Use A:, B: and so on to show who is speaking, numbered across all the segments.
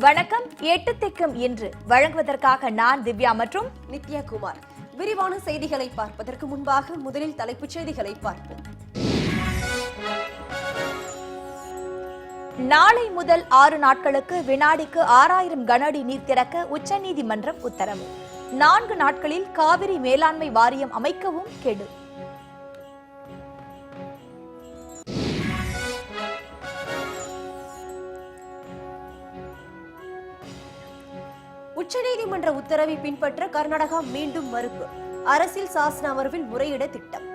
A: வணக்கம். 8 திக்கும் இன்று வழங்குவதற்காக நான் திவ்யா மற்றும்
B: நித்யா குமார். விரிவான செய்திகளை பார்ப்பதற்கு முன்பாக முதலில் தலைப்புச் செய்திகளை பார்ப்போம்.
A: நாளை முதல் 6 நாட்களுக்கு வினாடிக்கு 6000 கன அடி நீர் திறக்க உச்சநீதிமன்றம் உத்தரவு. 4 நாட்களில் காவிரி மேலாண்மை வாரியம் அமைக்கவும் கெடு.
B: உச்சநீதிமன்ற உத்தரவை பின்பற்ற கர்நாடகா மீண்டும் மறுப்பு. அரசியல் சாசன அமர்வில் முறையிட திட்டம்.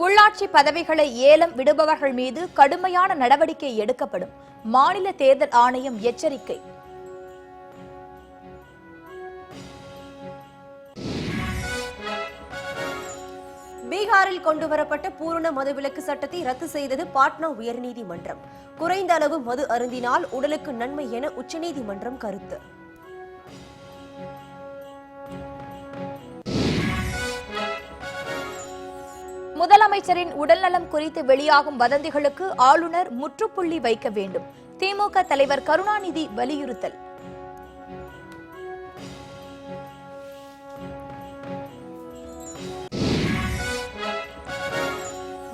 A: உள்ளாட்சி பதவிகளை ஏலம் விடுபவர்கள் மீது கடுமையான நடவடிக்கை எடுக்கப்படும். மாநில தேர்தல் ஆணையம் எச்சரிக்கை.
B: பீகாரில் கொண்டுவரப்பட்ட பூரண மதுவிலக்கு சட்டத்தை ரத்து செய்தது பாட்னா உயர்நீதிமன்றம். குறைந்த அளவு மது அருந்தினால் உடலுக்கு நன்மை என உச்சநீதிமன்றம் கருத்து.
A: முதலமைச்சரின் உடல்நலம் குறித்து வெளியாகும் வதந்திகளுக்கு ஆளுநர் முற்றுப்புள்ளி வைக்க வேண்டும். திமுக தலைவர் கருணாநிதி வலியுறுத்தல்.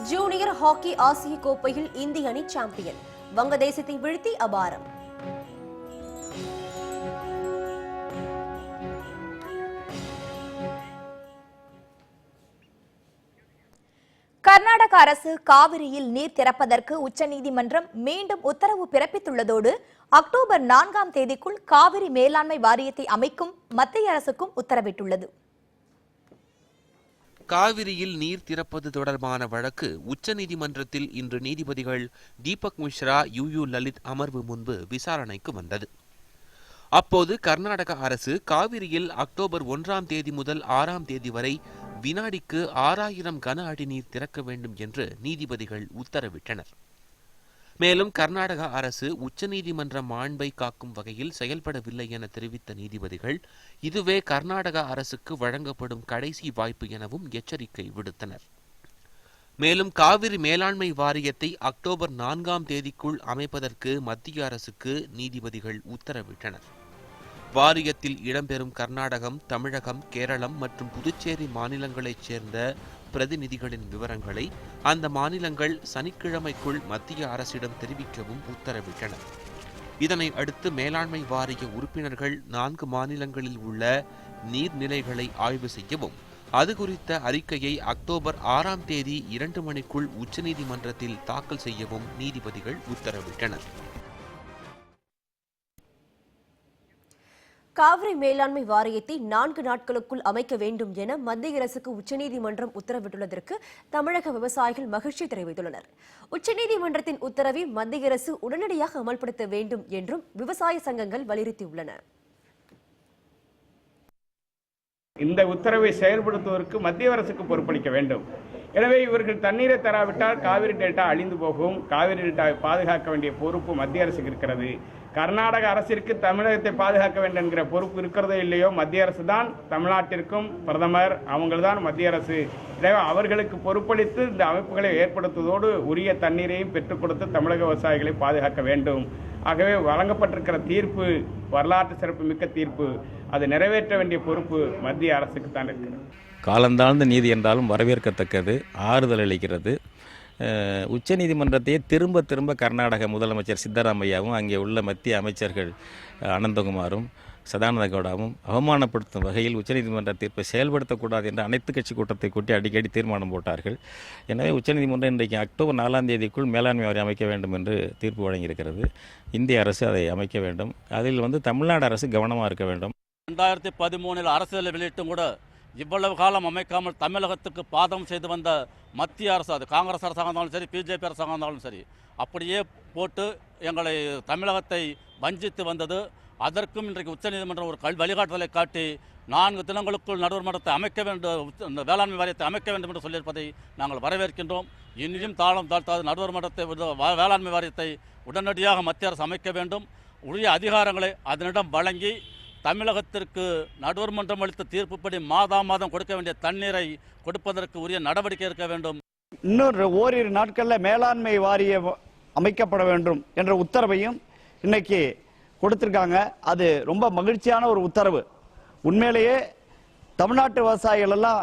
B: ஜூனியர் ஹாக்கி ஆசிய கோப்பையில் இந்திய அணி சாம்பியன். வங்கதேசத்தை வீழ்த்தி அபாரம்.
A: கர்நாடக அரசு காவிரியில் நீர் திறப்பதற்கு உச்சநீதிமன்றம் மீண்டும் உத்தரவு பிறப்பித்துள்ளதோடு அக்டோபர் 4ஆம் தேதிக்குள் காவிரி மேலாண்மை வாரியத்தை அமைக்கும் மத்திய அரசுக்கும் உத்தரவிட்டுள்ளது.
C: காவிரியில் நீர் திறப்பது தொடர்பான வழக்கு உச்சநீதிமன்றத்தில் இன்று நீதிபதிகள் தீபக் மிஸ்ரா, யூ லலித் அமர்வு முன்பு விசாரணைக்கு வந்தது. அப்போது கர்நாடக அரசு காவிரியில் அக்டோபர் 1ஆம் தேதி முதல் 6ஆம் தேதி வரை வினாடிக்கு 6000 கன அடி நீர் திறக்க வேண்டும் என்று நீதிபதிகள் உத்தரவிட்டனர். மேலும் கர்நாடக அரசு உச்சநீதிமன்ற மாண்பை காக்கும் வகையில் செயல்படவில்லை என தெரிவித்த நீதிபதிகள் இதுவே கர்நாடக அரசுக்கு வழங்கப்படும் கடைசி வாய்ப்பு எனவும் எச்சரிக்கை விடுத்தனர். மேலும் காவிரி மேலாண்மை வாரியத்தை அக்டோபர் 4ஆம் தேதிக்குள் அமைப்பதற்கு மத்திய அரசுக்கு நீதிபதிகள் உத்தரவிட்டனர். வாரியத்தில் இடம்பெறும் கர்நாடகம், தமிழகம், கேரளம் மற்றும் புதுச்சேரி மாநிலங்களைச் சேர்ந்த பிரதிநிதிகளின் விவரங்களை அந்த மாநிலங்கள் சனிக்கிழமைக்குள் மத்திய அரசிடம் தெரிவிக்கவும் உத்தரவிட்டனர். இதனை அடுத்து மேலாண்மை வாரிய உறுப்பினர்கள் 4 மாநிலங்களில் உள்ள நீர்நிலைகளை ஆய்வு செய்யவும் அது குறித்த அறிக்கையை அக்டோபர் 6ஆம் தேதி 2 மணிக்குள் உச்சநீதிமன்றத்தில் தாக்கல் செய்யவும் நீதிபதிகள் உத்தரவிட்டனர்.
B: காவிரி மேலாண்மை வாரியத்தை 4 நாட்களுக்குள் அமைக்க வேண்டும் என மத்திய அரசுக்கு உச்சநீதிமன்றம் உத்தரவிட்டுள்ளதற்கு தமிழக விவசாயிகள் மகிழ்ச்சி தெரிவித்துள்ளனர். உச்சநீதிமன்றத்தின் உத்தரவை மத்திய அரசு உடனடியாக அமல்படுத்த வேண்டும் என்றும் விவசாய சங்கங்கள் வலியுறுத்தியுள்ளன.
D: இந்த உத்தரவை செயல்படுத்துவதற்கு மத்திய அரசுக்கு பொறுப்பளிக்க வேண்டும். எனவே இவர்கள் தண்ணீரை தராவிட்டால் காவிரி டெல்டா அழிந்து போகும். காவிரி டெல்டாவை பாதுகாக்க வேண்டிய பொறுப்பு மத்திய அரசுக்கு இருக்கிறது. கர்நாடக அரசிற்கு தமிழகத்தை பாதுகாக்க வேண்டும் என்கிற பொறுப்பு இருக்கிறதோ இல்லையோ, மத்திய அரசு தான் தமிழ்நாட்டிற்கும் பிரதமர், அவங்கள்தான் மத்திய அரசு. எனவே அவர்களுக்கு பொறுப்பளித்து இந்த அமைப்புகளை ஏற்படுத்துவதோடு உரிய தண்ணீரையும் பெற்றுக் கொடுத்து தமிழக விவசாயிகளை பாதுகாக்க வேண்டும். ஆகவே வழங்கப்பட்டிருக்கிற தீர்ப்பு வரலாற்று சிறப்பு மிக்க தீர்ப்பு. அதை நிறைவேற்ற வேண்டிய பொறுப்பு மத்திய அரசுக்கு தான் இருக்கிறது.
E: காலந்தாழ்ந்த நீதி என்றாலும் வரவேற்கத்தக்கது, ஆறுதல் அளிக்கிறது. உச்சநீதிமன்றத்தையே திரும்ப திரும்ப கர்நாடக முதலமைச்சர் சித்தராமையாவும் அங்கே உள்ள மத்திய அமைச்சர்கள் அனந்தகுமாரும் சதானந்த கவுடாவும் அவமானப்படுத்தும் வகையில் உச்சநீதிமன்ற தீர்ப்பை செயல்படுத்தக்கூடாது என்று அனைத்து கட்சி கூட்டத்தை கூட்டி அடிக்கடி தீர்மானம் போட்டார்கள். எனவே உச்சநீதிமன்றம் இன்றைக்கு அக்டோபர் 4ஆம் தேதிக்குள் மேலாண்மை வாரியம் அமைக்க வேண்டும் என்று தீர்ப்பு வழங்கியிருக்கிறது. இந்திய அரசு அதை அமைக்க வேண்டும். அதில் தமிழ்நாடு அரசு கவனமாக இருக்க வேண்டும்.
F: 2013 அரசியல் வெளியிட்டும் கூட இவ்வளவு காலம் அமைக்காமல் தமிழகத்துக்கு பாதம் செய்து வந்த மத்திய அரசு, அது காங்கிரஸ் அரசாக இருந்தாலும் சரி, பிஜேபி அரசாக இருந்தாலும் சரி, அப்படியே போட்டு எங்களை தமிழகத்தை வஞ்சித்து வந்தது. அதற்கும் இன்றைக்கு உச்சநீதிமன்றம் ஒரு வழிகாட்டுதலை காட்டி 4 தினங்களுக்குள் நடுவர் மன்றத்தை அமைக்க வேண்டும், இந்த வேளாண்மை வாரியத்தை அமைக்க வேண்டும் என்று சொல்லியிருப்பதை நாங்கள் வரவேற்கின்றோம். இனியும் தாளம் தாழ்த்தாது நடுவர் மன்றத்தை, வேளாண்மை வாரியத்தை உடனடியாக மத்திய அரசு அமைக்க வேண்டும். உரிய அதிகாரங்களை அதனிடம் வழங்கி தமிழகத்திற்கு நடுவர் மன்றம் அளித்த தீர்ப்புப்படி மாதம் கொடுக்க வேண்டிய தண்ணீரை கொடுப்பதற்கு உரிய நடவடிக்கை எடுக்க வேண்டும்.
G: இன்னொரு ஓரிரு நாட்களில் மேலாண்மை வாரியம் அமைக்கப்பட வேண்டும் என்ற உத்தரவையும் இன்னைக்கு கொடுத்திருக்காங்க. அது ரொம்ப மகிழ்ச்சியான ஒரு உத்தரவு. உண்மையிலேயே தமிழ்நாட்டு விவசாயிகள் எல்லாம்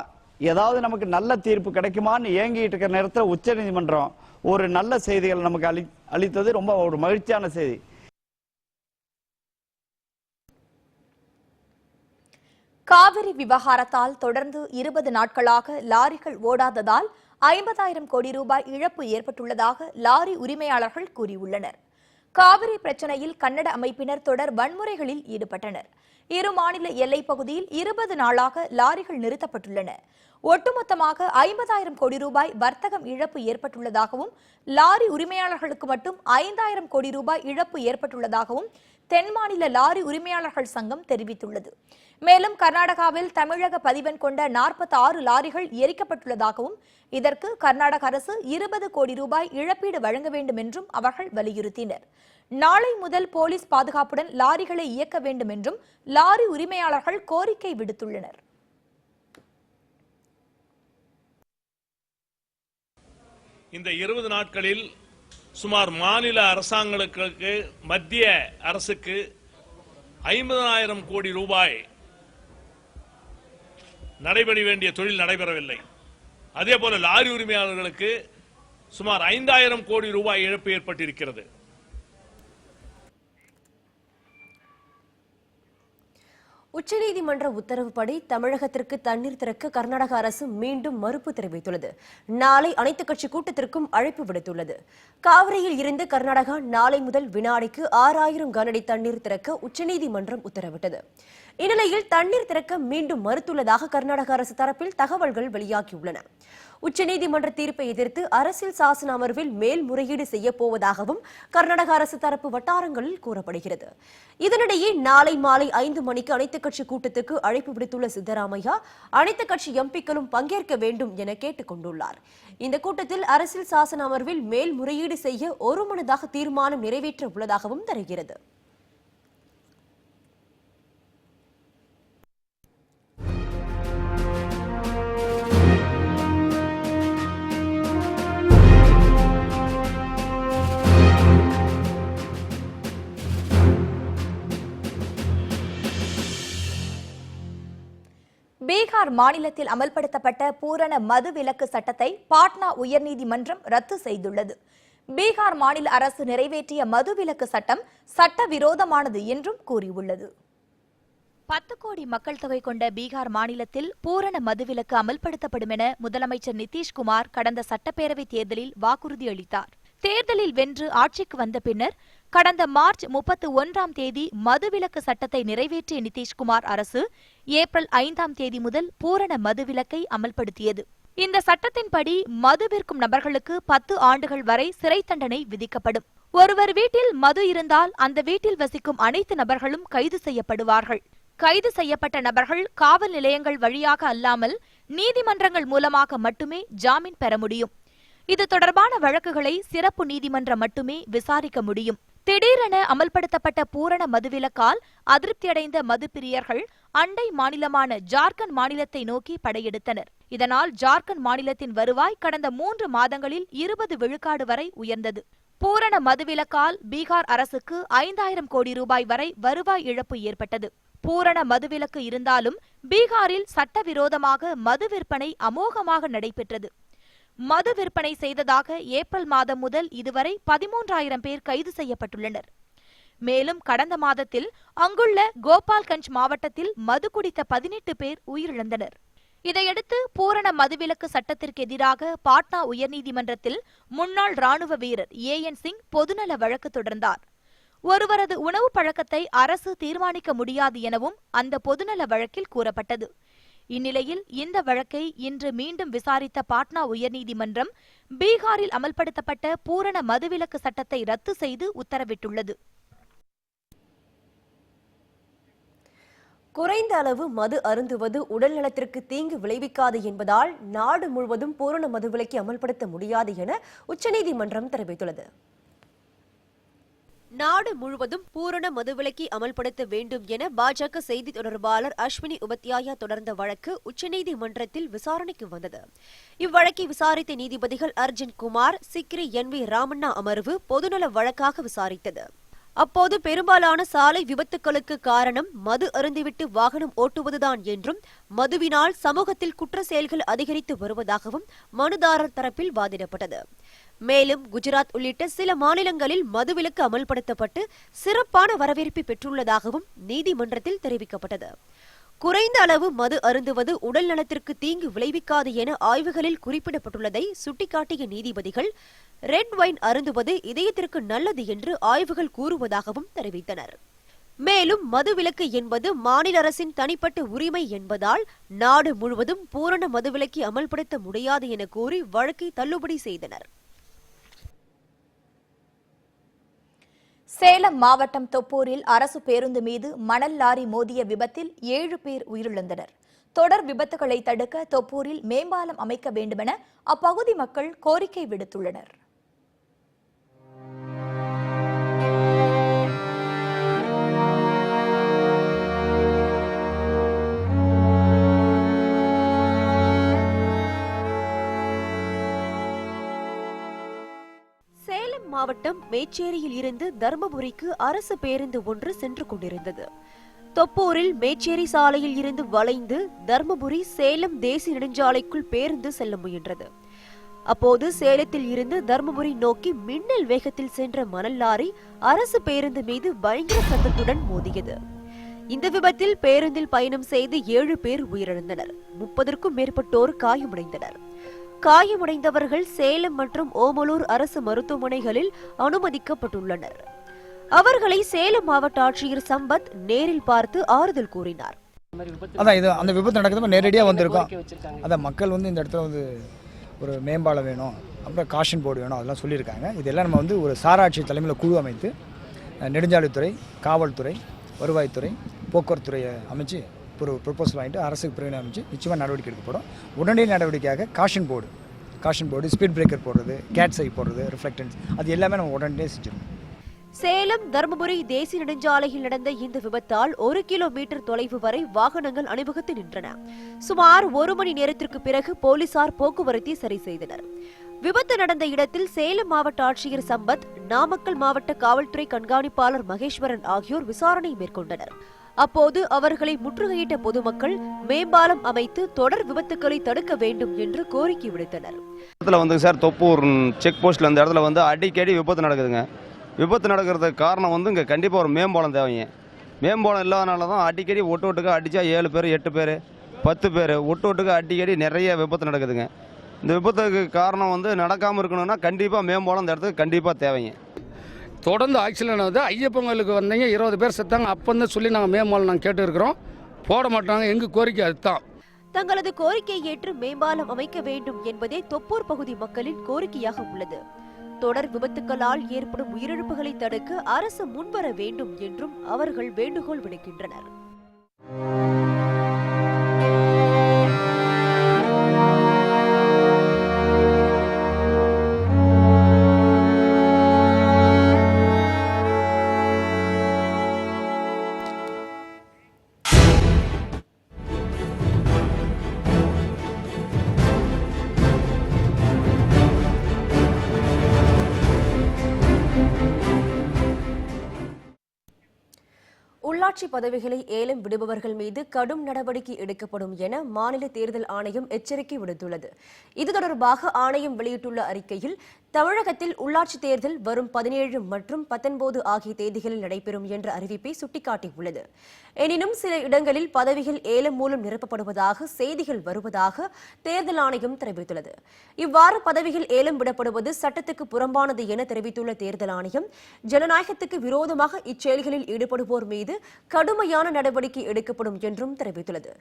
G: ஏதாவது நமக்கு நல்ல தீர்ப்பு கிடைக்குமான்னு ஏங்கிட்டு இருக்கிற நேரத்தில் உச்சநீதிமன்றம் ஒரு நல்ல செய்திகள் நமக்கு அளித்தது ரொம்ப ஒரு மகிழ்ச்சியான செய்தி.
A: காவிரி விவகாரத்தால் தொடர்ந்து 20 நாட்களாக லாரிகள் ஓடாததால் 50,000 கோடி ரூபாய் இழப்பு ஏற்பட்டுள்ளதாக லாரி உரிமையாளர்கள் கூறியுள்ளனர். காவிரி பிரச்சனையில் கன்னட அமைப்பினர் தொடர் வன்முறைகளில் ஈடுபட்டனர். இரு மாநில எல்லைப் பகுதியில் 20 நாளாக லாரிகள் நிறுத்தப்பட்டுள்ளன. ஒட்டுமொத்தமாக 50,000 கோடி ரூபாய் வர்த்தகம் இழப்பு ஏற்பட்டுள்ளதாகவும் லாரி உரிமையாளர்களுக்கு மட்டும் 5,000 கோடி ரூபாய் இழப்பு ஏற்பட்டுள்ளதாகவும் தென் மாநில லாரி உரிமையாளர்கள் சங்கம் தெரிவித்துள்ளது. மேலும் கர்நாடகாவில் தமிழக பதிவெண் கொண்ட 46 லாரிகள் எரிக்கப்பட்டுள்ளதாகவும் இதற்கு கர்நாடக அரசு 20 கோடி ரூபாய் இழப்பீடு வழங்க வேண்டும் என்றும் அவர்கள் வலியுறுத்தினர். நாளை முதல் போலீஸ் பாதுகாப்புடன் லாரிகளை இயக்க வேண்டும் என்றும் லாரி உரிமையாளர்கள் கோரிக்கை விடுத்துள்ளனர்.
H: இந்த 20 நாட்களில் சுமார் மாநில அரசாங்கங்களுக்கு மத்திய அரசுக்கு 50,000 கோடி ரூபாய் நடைபெற வேண்டிய தொழில் நடைபெறவில்லை. அதேபோல லாரி உரிமையாளர்களுக்கு சுமார் 5,000 கோடி ரூபாய் இழப்பு ஏற்பட்டிருக்கிறது.
B: உச்சநீதிமன்ற உத்தரவுப்படி தமிழகத்திற்கு தண்ணீர் திறக்க கர்நாடக அரசு மீண்டும் மறுப்பு தெரிவித்துள்ளது. நாளை அனைத்துக் கட்சி கூட்டத்திற்கும் அழைப்பு விடுத்துள்ளது. காவிரியில் இருந்து கர்நாடகா நாளை முதல் வினாடிக்கு 6,000 கனஅடி தண்ணீர் திறக்க உச்சநீதிமன்றம் உத்தரவிட்டது. இந்நிலையில் தண்ணீர் திறக்க மீண்டும் மறுத்துள்ளதாக கர்நாடக அரசு தரப்பில் தகவல்கள் வெளியாகியுள்ளன. உச்சநீதிமன்ற தீர்ப்பை எதிர்த்து அரசியல் சாசன அமர்வில் மேல்முறையீடு செய்யப்போவதாகவும் கர்நாடக அரசு தரப்பு வட்டாரங்களில் கூறப்படுகிறது. இதனிடையே நாளை மாலை 5 மணிக்கு அனைத்துக் கட்சி கூட்டத்துக்கு அழைப்பு விடுத்துள்ள சித்தராமையா அனைத்துக் கட்சி எம்பிக்களும் பங்கேற்க வேண்டும் என கேட்டுக் கொண்டுள்ளார். இந்த கூட்டத்தில் அரசியல் சாசன அமர்வில் மேல்முறையீடு செய்ய ஒருமனதாக தீர்மானம் நிறைவேற்ற உள்ளதாகவும் தெரிகிறது.
A: பீகார் மாநிலத்தில் அமல்படுத்தப்பட்ட பூரண மது விலக்கு சட்டத்தை பாட்னா உயர்நீதிமன்றம் ரத்து செய்துள்ளது. பீகார் மாநில அரசு நிறைவேற்றிய மது விலக்கு சட்டம் சட்டவிரோதமானது என்றும் கூறியுள்ளது. 10 கோடி மக்கள் தொகை கொண்ட பீகார் மாநிலத்தில் பூரண மதுவிலக்கு அமல்படுத்தப்படும் என முதலமைச்சர் நிதிஷ்குமார் கடந்த சட்டப்பேரவைத் தேர்தலில் வாக்குறுதி அளித்தார். தேர்தலில் வென்று ஆட்சிக்கு வந்த பின்னர் கடந்த மார்ச் 31ஆம் தேதி மதுவிலக்கு சட்டத்தை நிறைவேற்றிய நிதிஷ்குமார் அரசு ஏப்ரல் 5ஆம் தேதி முதல் பூரண மதுவிலக்கை அமல்படுத்தியது. இந்த சட்டத்தின்படி மது விற்கும் நபர்களுக்கு 10 ஆண்டுகள் வரை சிறை தண்டனை விதிக்கப்படும். ஒருவர் வீட்டில் மது இருந்தால் அந்த வீட்டில் வசிக்கும் அனைத்து நபர்களும் கைது செய்யப்படுவார்கள். கைது செய்யப்பட்ட நபர்கள் காவல் நிலையங்கள் வழியாக அல்லாமல் நீதிமன்றங்கள் மூலமாக மட்டுமே ஜாமீன் பெற முடியும். இது தொடர்பான வழக்குகளை சிறப்பு நீதிமன்றம் மட்டுமே விசாரிக்க முடியும். திடீரென அமல்படுத்தப்பட்ட பூரண மதுவிலக்கால் அதிருப்தியடைந்த மதுப்பிரியர்கள் அண்டை மாநிலமான ஜார்க்கண்ட் மாநிலத்தை நோக்கி படையெடுத்தனர். இதனால் ஜார்க்கண்ட் மாநிலத்தின் வருவாய் கடந்த 3 மாதங்களில் 20 விழுக்காடு வரை உயர்ந்தது. பூரண மதுவிலக்கால் பீகார் அரசுக்கு 5,000 கோடி ரூபாய் வரை வருவாய் இழப்பு ஏற்பட்டது. பூரண மதுவிலக்கு இருந்தாலும் பீகாரில் சட்டவிரோதமாக மது விற்பனை அமோகமாக நடைபெற்றது. மது விற்பனை செய்ததாக ஏப்ரல் மாதம் முதல் இதுவரை 13,000 பேர் கைது செய்யப்பட்டுள்ளனர். மேலும் கடந்த மாதத்தில் அங்குள்ள கோபால்கஞ்ச் மாவட்டத்தில் மது குடித்த 18 பேர் உயிரிழந்தனர். இதையடுத்து பூரண மதுவிலக்கு சட்டத்திற்கு எதிராக பாட்னா உயர்நீதிமன்றத்தில் முன்னாள் ராணுவ வீரர் AN சிங் பொதுநல வழக்கு தொடர்ந்தார். ஒருவரது உணவு பழக்கத்தை அரசு தீர்மானிக்க முடியாது எனவும் அந்த பொதுநல வழக்கில் கூறப்பட்டது. இந்நிலையில் இந்த வழக்கை இன்று மீண்டும் விசாரித்த பாட்னா உயர்நீதிமன்றம் பீகாரில் அமல்படுத்தப்பட்ட பூரண மதுவிலக்கு சட்டத்தை ரத்து செய்து உத்தரவிட்டுள்ளது.
B: குறைந்த அளவு மது அருந்துவது உடல் நலத்திற்கு தீங்கு விளைவிக்காது என்பதால் நாடு முழுவதும் பூரண மதுவிலக்கை அமல்படுத்த முடியாது என உச்சநீதிமன்றம் தெரிவித்துள்ளது. நாடு முழுவதும் பூரண மதுவிலக்கை அமல்படுத்த வேண்டும் என பாஜக செய்தி தொடர்பாளர் அஸ்வினி உபாத்யாயா தொடர்ந்த வழக்கு உச்சநீதிமன்றத்தில் விசாரணைக்கு வந்தது. இவ்வழக்கை விசாரித்த நீதிபதிகள் அர்ஜுன் குமார், சிக்ரி NV ராமண்ணா அமர்வு பொதுநல வழக்காக விசாரித்தது. அப்போது பெரும்பாலான சாலை விபத்துக்களுக்கு காரணம் மது அருந்திவிட்டு வாகனம் ஓட்டுவதுதான் என்றும், மதுவினால் சமூகத்தில் குற்ற செயல்கள் அதிகரித்து வருவதாகவும் மனுதாரர் தரப்பில் வாதிடப்பட்டது. மேலும் குஜராத் உள்ளிட்ட சில மாநிலங்களில் மதுவிலக்கு அமல்படுத்தப்பட்டு சிறப்பான வரவேற்பை பெற்றுள்ளதாகவும் நீதிமன்றத்தில் தெரிவிக்கப்பட்டது. குறைந்த அளவு மது அருந்துவது உடல் நலத்திற்கு தீங்கு விளைவிக்காது என ஆய்வுகளில் குறிப்பிடப்பட்டுள்ளதை சுட்டிக்காட்டிய நீதிபதிகள், ரெட் வைன் அருந்துவது இதயத்திற்கு நல்லது என்று ஆய்வுகள் கூறுவதாகவும் தெரிவித்தனர். மேலும் மதுவிலக்கு என்பது மாநில அரசின் தனிப்பட்ட உரிமை என்பதால் நாடு முழுவதும் பூரண மதுவிலக்கை அமல்படுத்த முடியாது என கூறி வழக்கை தள்ளுபடி செய்தனர்.
A: சேலம் மாவட்டம் தொப்பூரில் அரசு பேருந்து மீது மணல் லாரி மோதிய விபத்தில் 7 பேர் உயிரிழந்தனர். தொடர் விபத்துகளை தடுக்க தொப்பூரில் மேம்பாலம் அமைக்க வேண்டுமென அப்பகுதி மக்கள் கோரிக்கை விடுத்துள்ளனர்.
B: மாவட்டம் மேச்சேரியில் இருந்து தர்மபுரிக்கு அரசு பேருந்து ஒன்று சென்று கொண்டிருந்தது. தொப்பூரில் மேச்சேரி சாலையில் இருந்து வளைந்து தர்மபுரி சேலம் தேசிய நெடுஞ்சாலைக்குள் பேருந்து செல்ல முயன்றது. அப்போது சேலத்தில் இருந்து தர்மபுரி நோக்கி மின்னல் வேகத்தில் சென்ற மணல் லாரி அரசு பேருந்து மீது பயங்கர சத்தத்துடன் மோதியது. இந்த விபத்தில் பேருந்தில் பயணம் செய்து 7 பேர் உயிரிழந்தனர். 30க்கும் மேற்பட்டோர் காயமடைந்தனர். காயமடைந்தவர்கள் சேலம் மற்றும் ஓமலூர் அரசு மருத்துவமனைகளில் அனுமதிக்கப்பட்டுள்ளனர். அவர்களை சேலம் மாவட்ட ஆட்சியர் சம்பத் நேரில் பார்த்து ஆறுதல் கூறினார்.
I: அதான் இது அந்த விபத்து நடக்குது நேரடியாக வந்திருக்கோம். அதான் மக்கள் இந்த இடத்துல ஒரு மேம்பாலம் வேணும், அப்புறம் காஷன் போர்டு வேணும், அதெல்லாம் சொல்லியிருக்காங்க. இதெல்லாம் நம்ம ஒரு சாராட்சி தலைமையில் குழு அமைத்து நெடுஞ்சாலைத்துறை, காவல்துறை, வருவாய்த்துறை, போக்குவரத்து துறையை அமைச்சு ஒரு ப்ரொபோசல் வாங்கிட்டு அரசுக்கு பிரிவினை அமைச்சு நிச்சயமாக நடவடிக்கை எடுக்கப்படும். உடனடி நடவடிக்கையாக காஷன் போர்டு, ஸ்பீட் பிரேக்கர் போடுறது, கேட்ஸை போடுறது, ரிஃப்ளெக்டன்ஸ், அது எல்லாமே நம்ம உடனடியே செஞ்சிடணும்.
B: சேலம் தர்மபுரி தேசிய நெடுஞ்சாலையில் நடந்த இந்த விபத்தால் 1 கிலோமீட்டர் தொலைவு வரை வாகனங்கள் அணிவகுத்து நின்றன. சுமார் 1 மணி நேரத்திற்கு பிறகு போலீசார் போக்குவரத்தை சரி செய்தனர். விபத்து நடந்த இடத்தில் சேலம் மாவட்ட ஆட்சியர் சம்பத், நாமக்கல் மாவட்ட காவல்துறை கண்காணிப்பாளர் மகேஸ்வரன் ஆகியோர் விசாரணை மேற்கொண்டனர். அப்போது அவர்களை முற்றுகையிட்ட பொதுமக்கள் மேம்பாலம் அமைத்து தொடர் விபத்துக்களை தடுக்க வேண்டும் என்று கோரிக்கை விடுத்தனர்.
J: சார் தொப்பூர் செக் போஸ்ட்ல அந்த இடத்துல அடிக்கடி விபத்து நடக்குதுங்க. விபத்து நடக்கிறதுக்கு காரணம் இங்கே கண்டிப்பாக ஒரு மேம்பாலம் தேவைங்க. மேம்பாலம் இல்லாதனால தான் அடிக்கடி ஒட்டுக்கு அடித்தா 7 பேர் 8 பேர் 10 பேர் ஒட்டுக்கு அடிக்கடி நிறைய விபத்து நடக்குதுங்க. இந்த விபத்துக்கு காரணம் நடக்காமல் இருக்கணும்னா கண்டிப்பாக மேம்பாலம் இந்த இடத்துக்கு கண்டிப்பாக தேவைங்க.
K: தொடர்ந்து ஆக்சிடென்ட் ஆகுது. ஐயப்பங்களுக்கு வந்தீங்க 20 பேர் செத்தாங்க. அப்போ சொல்லி நாங்கள் மேம்பாலம் நாங்கள் கேட்டு இருக்கிறோம், போட மாட்டாங்க. எங்கள் கோரிக்கை அதுதான்.
B: தங்களது கோரிக்கையை ஏற்று மேம்பாலம் அமைக்க வேண்டும் என்பதே தொப்பூர் பகுதி மக்களின் கோரிக்கையாக உள்ளது. தொடர் விபத்துக்களால் ஏற்படும் உயிரிழப்புகளை தடுக்க அரசு முன்வர வேண்டும் என்றும் அவர்கள் வேண்டுகோள் விடுக்கின்றனர். உள்ளாட்சி பதவிகளை ஏலம் விடுபவர்கள் மீது கடும் நடவடிக்கை எடுக்கப்படும் என மாநில தேர்தல் ஆணையம் எச்சரிக்கை விடுத்துள்ளது. இது தொடர்பாக ஆணையம் வெளியிட்டுள்ள அறிக்கையில், தமிழகத்தில் உள்ளாட்சி தேர்தல் வரும் 17 மற்றும் 19 ஆகிய தேதிகளில் நடைபெறும் என்ற அறிவிப்பை சுட்டிக்காட்டியுள்ளது. எனினும் சில இடங்களில் பதவிகள் ஏலம் மூலம் நிரப்பப்படுவதாக செய்திகள் வருவதாக தேர்தல் ஆணையம் தெரிவித்துள்ளது. இவ்வாறு பதவிகள் ஏலம் விடப்படுவது சட்டத்துக்கு புறம்பானது என தெரிவித்துள்ள தேர்தல் ஆணையம், ஜனநாயகத்துக்கு விரோதமாக இச்செயல்களில் ஈடுபடுவோர் மீது கடுமையான நடவடிக்கை எடுக்கப்படும் என்றும் தெரிவித்துள்ளது.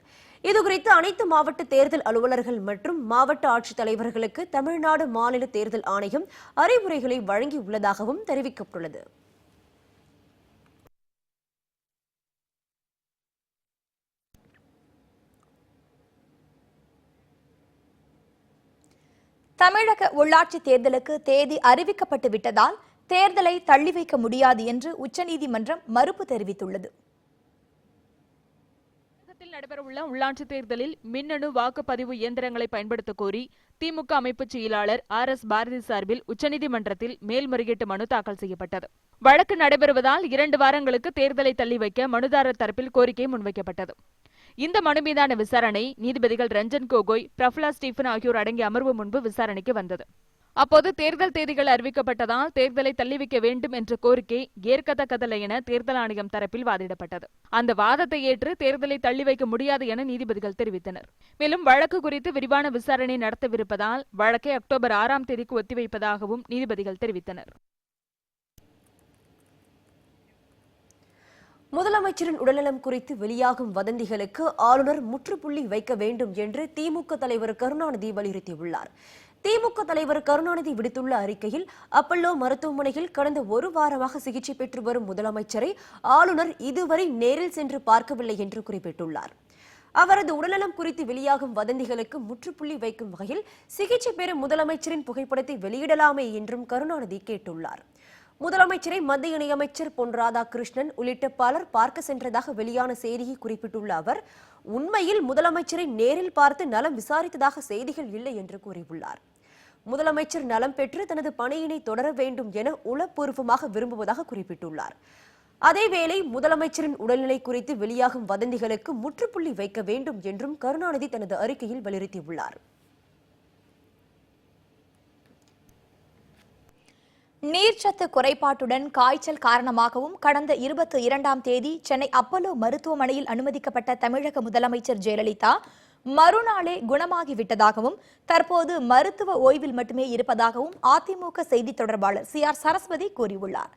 B: இதுகுறித்து அனைத்து மாவட்ட தேர்தல் அலுவலர்கள் மற்றும் மாவட்ட ஆட்சித்தலைவர்களுக்கு தமிழ்நாடு மாநில தேர்தல் ஆணையம் அறிவுரைகளை வழங்கியுள்ளதாகவும் தெரிவிக்கப்பட்டுள்ளது.
A: தமிழக உள்ளாட்சி தேர்தலுக்கு தேதி அறிவிக்கப்பட்டு விட்டதால் தேர்தலை தள்ளி வைக்க முடியாது என்று உச்சநீதிமன்றம் மறுப்பு தெரிவித்துள்ளது.
L: நடைபெறவுள்ள உள்ளாட்சி தேர்தலில் மின்னணு வாக்குப்பதிவு இயந்திரங்களை பயன்படுத்த கோரி திமுக அமைப்பு செயலாளர் RS பாரதி சார்பில் உச்சநீதிமன்றத்தில் மேல்முறையீட்டு மனு தாக்கல் செய்யப்பட்டது. வழக்கு நடைபெறுவதால் 2 வாரங்களுக்கு தேர்தலை தள்ளி வைக்க மனுதாரர் தரப்பில் கோரிக்கை முன்வைக்கப்பட்டது. இந்த மனு மீதான விசாரணை நீதிபதிகள் ரஞ்சன் கோகோய், பிரஃபுல்லா ஸ்டீபன் ஆகியோர் அடங்கிய அமர்வு முன்பு விசாரணைக்கு வந்தது. அப்போது தேர்தல் தேதிகள் அறிவிக்கப்பட்டதால் தேர்தலை தள்ளி வைக்க வேண்டும் என்ற கோரிக்கை ஏற்கத்தக்கதல்ல என தேர்தல் ஆணையம் தரப்பில் வாதிடப்பட்டது. அந்த வாதத்தை ஏற்று தேர்தலை தள்ளி வைக்க முடியாது என நீதிபதிகள் தெரிவித்தனர். மேலும் வழக்கு குறித்து விரிவான விசாரணை நடத்தவிருப்பதால் வழக்கை அக்டோபர் 6ஆம் தேதிக்கு ஒத்திவைப்பதாகவும் நீதிபதிகள் தெரிவித்தனர்.
B: முதலமைச்சரின் உடல்நலம் குறித்து வெளியாகும் வதந்திகளுக்கு ஆளுநர் முற்றுப்புள்ளி வைக்க வேண்டும் என்று திமுக தலைவர் கருணாநிதி வலியுறுத்தியுள்ளார். திமுக தலைவர் கருணாநிதி விடுத்துள்ள அறிக்கையில், அப்பல்லோ மருத்துவமனையில் கடந்த 1 வாரமாக சிகிச்சை பெற்று வரும் முதலமைச்சரை ஆளுநர் இதுவரை நேரில் சென்று பார்க்கவில்லை என்று குறிப்பிட்டுள்ளார். அவரது உடல்நலம் குறித்து வெளியாகும் வதந்திகளுக்கு முற்றுப்புள்ளி வைக்கும் வகையில் சிகிச்சை பெறும் முதலமைச்சரின் புகைப்படத்தை வெளியிடலாமே என்றும் கருணாநிதி கேட்டுள்ளார். முதலமைச்சரை மத்திய இணையமைச்சர் பொன் ராதாகிருஷ்ணன் உள்ளிட்ட பலர் பார்க்க சென்றதாக வெளியான செய்தியை குறிப்பிட்டுள்ள அவர், உண்மையில் முதலமைச்சரை நேரில் பார்த்து நலம் விசாரித்ததாக செய்திகள் இல்லை என்று கூறியுள்ளார். முதலமைச்சர் நலம் பெற்று தனது பணியினை தொடர வேண்டும் என உளப்பூர்வமாக விரும்புவதாக குறிப்பிட்டுள்ளார். அதேவேளை முதலமைச்சரின் உடல்நிலை குறித்து வெளியாகும் வதந்திகளுக்கு முற்றுப்புள்ளி வைக்க வேண்டும் என்றும் கருணாநிதி தனது அறிக்கையில் வலியுறுத்தியுள்ளார்.
A: நீர்ச்சத்து குறைபாட்டுடன் காய்ச்சல் காரணமாகவும் கடந்த 22ஆம் தேதி சென்னை அப்பல்லோ மருத்துவமனையில் அனுமதிக்கப்பட்ட தமிழக முதலமைச்சர் ஜெயலலிதா மறுநாளே குணமாகிவிட்டதாகவும் தற்போது மருத்துவ ஓய்வில் மட்டுமே இருப்பதாகவும் அதிமுக செய்தி தொடர்பாளர் CR சரஸ்வதி கூறியுள்ளார்.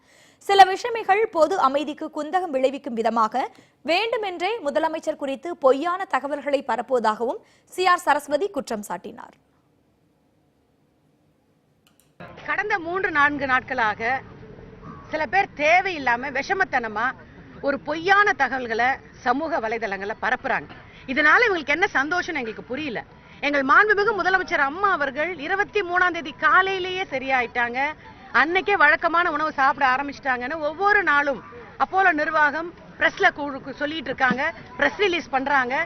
A: சில விஷமிகள் பொது அமைதிக்கு குந்தகம் விளைவிக்கும் விதமாக வேண்டுமென்றே முதலமைச்சர் குறித்து பொய்யான தகவல்களை பரப்புவதாகவும் CR சரஸ்வதி குற்றம் சாட்டினார்.
M: கடந்த 3-4 நாட்களாக சில பேர் தேவையில்லாம விஷமத்தனமா ஒரு பொய்யான தகவல்களை சமூக வலைதளங்களை பரப்புறாங்க. இதனால இவங்களுக்கு என்ன சந்தோஷம் எங்களுக்கு புரியல. எங்கள் மாண்புமிகு முதலமைச்சர் அம்மா அவர்கள் 23ஆம் தேதி காலையிலேயே சரியாயிட்டாங்க, அன்னைக்கே வழக்கமான உணவு சாப்பிட ஆரம்பிச்சிட்டாங்கன்னு ஒவ்வொரு நாளும் அப்போலோ நிர்வாகம் பிரஸ்ல சொல்லிட்டு இருக்காங்க, பிரஸ் ரிலீஸ் பண்றாங்க.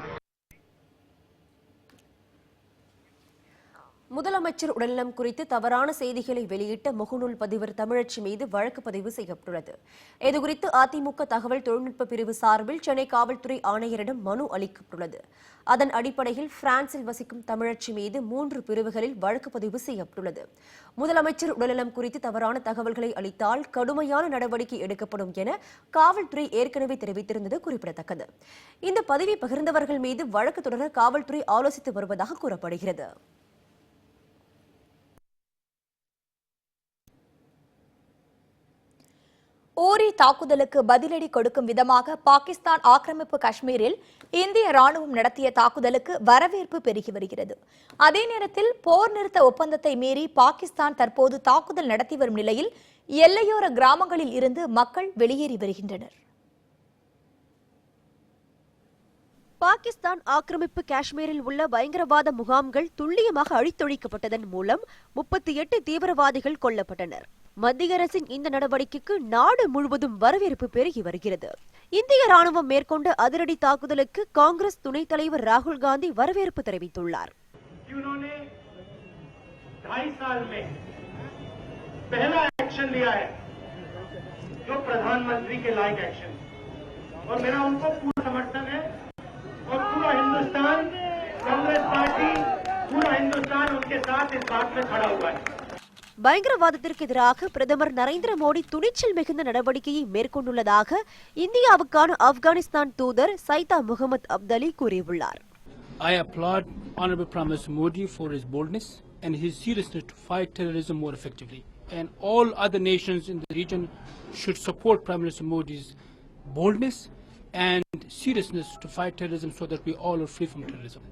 B: முதலமைச்சர் உடல்நலம் குறித்து தவறான செய்திகளை வெளியிட்ட முகநூல் பதிவர் தமிழச்சி மீது வழக்கு பதிவு செய்யப்பட்டுள்ளது. இதுகுறித்து அதிமுக தகவல் தொழில்நுட்ப பிரிவு சார்பில் சென்னை காவல்துறை ஆணையரிடம் மனு அளிக்கப்பட்டுள்ளது. அதன் அடிப்படையில் பிரான்சில் வசிக்கும் தமிழச்சி மீது 3 பிரிவுகளில் வழக்கு பதிவு செய்யப்பட்டுள்ளது. முதலமைச்சர் உடல்நலம் குறித்து தவறான தகவல்களை அளித்தால் கடுமையான நடவடிக்கை எடுக்கப்படும் என காவல்துறை ஏற்கனவே தெரிவித்திருந்தது குறிப்பிடத்தக்கது. இந்த பதிவை பகிர்ந்தவர்கள் மீது வழக்கு தொடர காவல்துறை ஆலோசித்து வருவதாக கூறப்படுகிறது.
A: ஊரி தாக்குதலுக்கு பதிலடி கொடுக்கும் விதமாக பாகிஸ்தான் ஆக்கிரமிப்பு காஷ்மீரில் இந்திய ராணுவம் நடத்திய தாக்குதலுக்கு வரவேற்பு பெருகி வருகிறது. அதே நேரத்தில் போர் நிறுத்த ஒப்பந்தத்தை மீறி பாகிஸ்தான் தற்போது தாக்குதல் நடத்தி வரும் நிலையில் எல்லையோர கிராமங்களில் இருந்து மக்கள் வெளியேறி வருகின்றனர்.
B: பாகிஸ்தான் ஆக்கிரமிப்பு காஷ்மீரில் உள்ள பயங்கரவாத முகாம்கள் துல்லியமாக அழித்தொழிக்கப்பட்டதன் மூலம் 38 தீவிரவாதிகள் கொல்லப்பட்டனர். மத்திய அரசின் இந்த நடவடிக்கைக்கு நாடு முழுவதும் வரவேற்பு பெருகி வருகிறது. இந்திய ராணுவம் மேற்கொண்ட அதிரடி தாக்குதலுக்கு காங்கிரஸ் துணைத் தலைவர் ராகுல் காந்தி வரவேற்பு தெரிவித்துள்ளார்.
N: और पूरा हिंदुस्तान, कांग्रेस पार्टी, पूरा हिंदुस्तान उनके साथ इस बात में खड़ा हुआ है.
B: பயங்கரவாதத்திற்கு எதிராக பிரதமர் நரேந்திர மோடி துணிச்சல் மிகுந்த நடவடிக்கையை மேற்கொண்டுள்ளதாக இந்தியாவுக்கான ஆப்கானிஸ்தான் தூதர் சைதா முகமது அப்தலி கூறியுள்ளார்.
O: I applaud Honorable Prime Minister Modi for his boldness and his seriousness to fight terrorism more effectively. And all other nations in the region should support Prime Minister Modi's boldness and seriousness to fight terrorism so that we all are free from terrorism.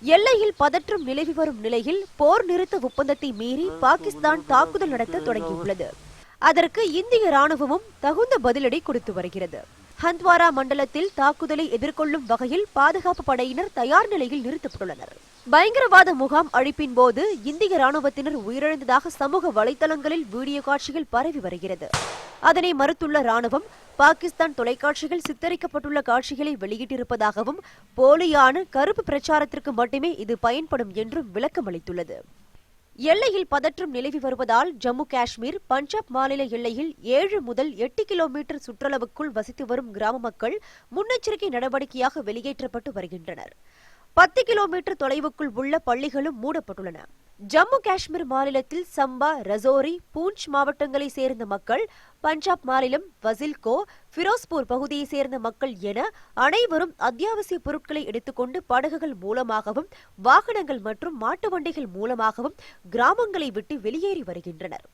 B: எல்லையில் பதற்றம் நிலவி வரும் நிலையில் போர் நிறுத்த ஒப்பந்தத்தை மீறி பாகிஸ்தான் தாக்குதல் நடத்த தொடங்கியுள்ளது. அதற்கு இந்திய ராணுவமும் தகுந்த பதிலடி கொடுத்து வருகிறது. ஹந்த்வாரா மண்டலத்தில் தாக்குதலை எதிர்கொள்ளும் வகையில் பாதுகாப்பு படையினர் தயார் நிலையில் நிறுத்தப்பட்டுள்ளனர். பயங்கரவாத முகாம் அழிப்பின் போது இந்திய ராணுவத்தினர் உயிரிழந்ததாக சமூக வலைதளங்களில் வீடியோ காட்சிகள் பரவி வருகிறது. அதனை மறுத்துள்ள ராணுவம் பாகிஸ்தான் தொலைக்காட்சிகள் சித்தரிக்கப்பட்டுள்ள காட்சிகளை வெளியிட்டிருப்பதாகவும் போலியான கருப்பு பிரச்சாரத்திற்கு மட்டுமே இது பயன்படும் என்றும் விளக்கமளித்துள்ளது. எல்லையில் பதற்றம் நிலவி வருவதால் ஜம்மு காஷ்மீர் பஞ்சாப் மாநில எல்லையில் 7 முதல் 8 கிலோமீட்டர் சுற்றளவுக்குள் வசித்து வரும் கிராம மக்கள் முன்னெச்சரிக்கை நடவடிக்கையாக வெளியேற்றப்பட்டு வருகின்றனர். 10 கிலோமீட்டர் தொலைவுக்குள் உள்ள பள்ளிகளும் மூடப்பட்டுள்ளன. ஜம்மு காஷ்மீர் மாநிலத்தில் சம்பா, ரஜோரி, பூஞ்ச் மாவட்டங்களை சேர்ந்த மக்கள், பஞ்சாப் மாநிலம் வசில்கோ, ஃபிரோஸ்பூர் பகுதியை சேர்ந்த மக்கள் என அனைவரும் அத்தியாவசிய பொருட்களை எடுத்துக்கொண்டு படகுகள் மூலமாகவும் வாகனங்கள் மற்றும் மாட்டு வண்டிகள் மூலமாகவும் கிராமங்களை விட்டு வெளியேறி வருகின்றனர்.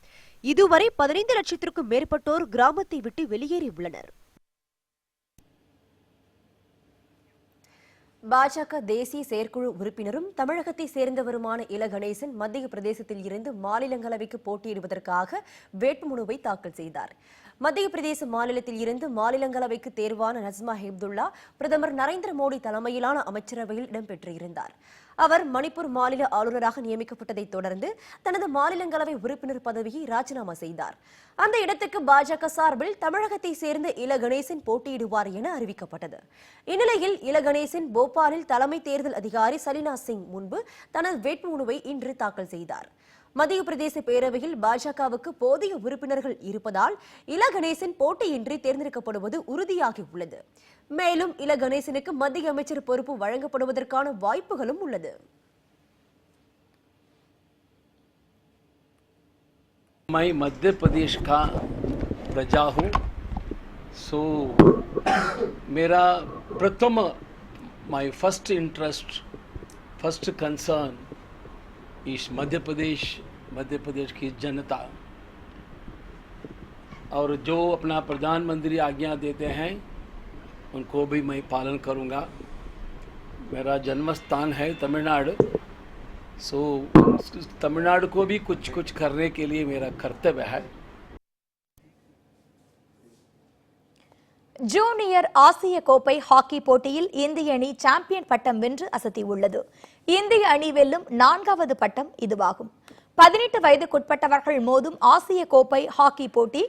B: இதுவரை 15 லட்சத்திற்கும் மேற்பட்டோர் கிராமத்தை விட்டு வெளியேறியுள்ளனர். பாஜக தேசிய செயற்குழு உறுப்பினரும் தமிழகத்தை சேர்ந்தவருமான இல கணேசன் மத்திய பிரதேசத்தில் இருந்து மாநிலங்களவைக்கு போட்டியிடுவதற்காக வேட்புமனுவை தாக்கல் செய்தார். மத்திய பிரதேச மாநிலத்தில் இருந்து மாநிலங்களவைக்கு தேர்வான நஸ்மா ஹெப்துல்லா பிரதமர் நரேந்திர மோடி தலைமையிலான அமைச்சரவையில் இடம்பெற்றிருந்தார். அவர் மணிப்பூர் மாநில ஆளுநராக நியமிக்கப்பட்டதைத் தொடர்ந்து தனது மாநிலங்களவை உறுப்பினர் பதவியை ராஜினாமா செய்தார். அந்த இடத்துக்கு பாஜக சார்பில் தமிழகத்தை சேர்ந்த இல கணேசன் போட்டியிடுவார் என அறிவிக்கப்பட்டது. இந்நிலையில் இல கணேசன் போபாலில் தலைமை தேர்தல் அதிகாரி சலீனா சிங் முன்பு தனது வேட்புமனுவை இன்று தாக்கல் செய்தார். மத்திய பிரதேச பேரவையில் பாஜகவுக்கு போதிய உறுப்பினர்கள் இருப்பதால் இல கணேசன் போட்டியின்றி தேர்ந்தெடுக்கப்படுவது உறுதியாகியுள்ளது. மேலும் இல கணேசனுக்கு மத்திய அமைச்சர் பொறுப்பு வழங்கப்படுவதற்கான வாய்ப்புகளும் உள்ளது.
O: मैं मध्य प्रदेश का प्रजा हूँ, सो मेरा प्रथम my first interest, first concern इस मध्य प्रदेश की जनता, और जो अपना प्रधानमंत्री आज्ञा देते हैं उनको भी मैं पालन करूँगा. मेरा जन्म स्थान है तमिलनाडु, सो तमिलनाडु को भी कुछ करने के लिए मेरा कर्तव्य है.
A: ஜூனியர் ஆசிய கோப்பை ஹாக்கி போட்டியில் இந்திய அணி சாம்பியன் பட்டம் வென்று அசத்தியுள்ளது. இந்திய அணி வெல்லும் 4வது பட்டம் இதுவாகும். 18 வயதுக்குட்பட்டவர்கள் மோதும் ஆசிய கோப்பை ஹாக்கி போட்டி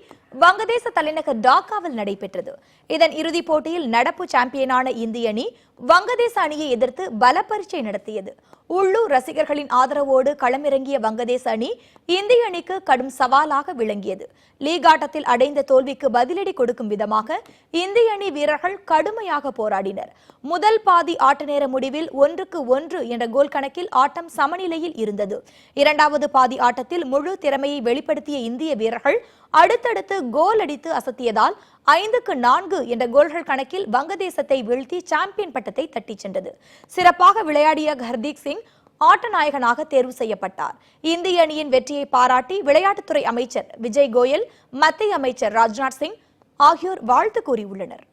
A: வங்கதேச தலைநகர் டாக்காவில் நடைபெற்றது. இதன் இறுதிப் போட்டியில் நடப்பு சாம்பியனான இந்திய அணி வங்கதேச அணியை எதிர்த்து பல பரீட்சை நடத்தியது. உள்ளூர் ரசிகர்களின் ஆதரவோடு களமிறங்கிய வங்கதேச அணி இந்திய அணிக்கு கடும் சவாலாக விளங்கியது. லீக் ஆட்டத்தில் அடைந்த தோல்விக்கு பதிலடி கொடுக்கும் விதமாக இந்திய அணி வீரர்கள் கடுமையாக போராடினர். முதல் பாதி ஆட்ட நேர முடிவில் 1-1 என்ற கோல் கணக்கில் ஆட்டம் சமநிலையில் இருந்தது. இரண்டாவது பாதி ஆட்டத்தில் முழு திறமையை வெளிப்படுத்திய இந்திய வீரர்கள் அடுத்தடுத்து கோல் அடித்து அசத்தியதால் 5-4 என்ற கோல்கள் கணக்கில் வங்கதேசத்தை வீழ்த்தி சாம்பியன் பட்டத்தை தட்டிச் சென்றது. சிறப்பாக விளையாடிய ஹர்தீப் சிங் ஆட்ட நாயகனாக தேர்வு செய்யப்பட்டார். இந்திய அணியின் வெற்றியை பாராட்டி விளையாட்டுத்துறை அமைச்சர் விஜய் கோயல், மத்திய அமைச்சர் ராஜ்நாத் சிங் ஆகியோர் வாழ்த்து கூறியுள்ளனர்.